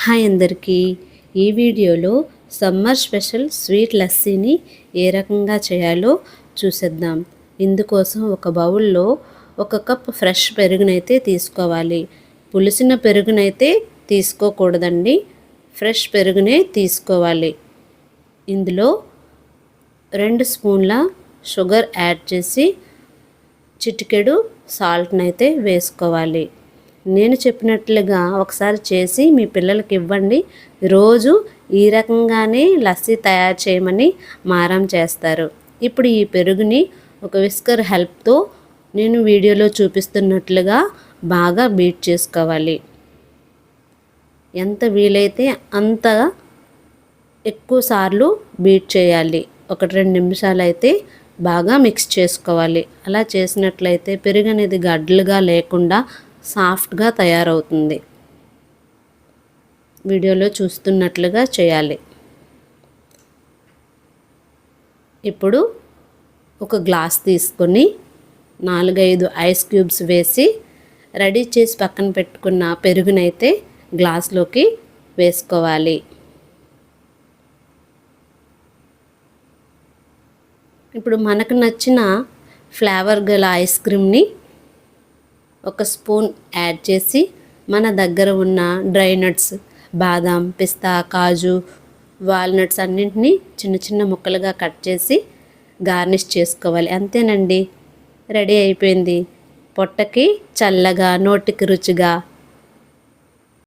Hi అందరికీ. ఈ వీడియోలో సమ్మర్ స్పెషల్ స్వీట్ లస్సీని ఏ రకంగా చేయాలో చూసేద్దాం. ఇందుకోసం ఒక బౌల్లో 1 కప్ ఫ్రెష్ పెరుగునైతే తీసుకోవాలి. పులిసిన పెరుగునైతే తీసుకోకూడదండి, ఫ్రెష్ పెరుగునే తీసుకోవాలి. ఇందులో 2 స్పూన్ల షుగర్ యాడ్ చేసి చిటికెడు సాల్ట్నైతే వేసుకోవాలి. నేను చెప్పినట్లుగా ఒకసారి చేసి మీ పిల్లలకి ఇవ్వండి. రోజు ఈ రకంగానే లస్సీ తయారు చేయమని మారం చేస్తారు. ఇప్పుడు ఈ పెరుగుని ఒక విస్కర్ హెల్ప్తో నేను వీడియోలో చూపిస్తున్నట్లుగా బాగా బీట్ చేసుకోవాలి. ఎంత వీలైతే అంత ఎక్కువ సార్లు బీట్ చేయాలి. 1-2 నిమిషాలు అయితే బాగా మిక్స్ చేసుకోవాలి. అలా చేసినట్లయితే పెరుగు అనేది గడ్డలుగా లేకుండా సాఫ్ట్గా తయారవుతుంది. వీడియోలో చూస్తున్నట్లుగా చేయాలి. ఇప్పుడు ఒక గ్లాస్ తీసుకొని 4-5 ఐస్ క్యూబ్స్ వేసి రెడీ చేసి పక్కన పెట్టుకున్న పెరుగునైతే గ్లాస్లోకి వేసుకోవాలి. ఇప్పుడు మనకు నచ్చిన ఫ్లేవర్ గల ఐస్ క్రీమ్ని 1 స్పూన్ యాడ్ చేసి మన దగ్గర ఉన్న డ్రై నట్స్ బాదాం, పిస్తా, కాజు, వాల్నట్స్ అన్నింటినీ చిన్న చిన్న ముక్కలుగా కట్ చేసి గార్నిష్ చేసుకోవాలి. అంతేనండి, రెడీ అయిపోయింది. పొట్టకి చల్లగా, నోటికి రుచిగా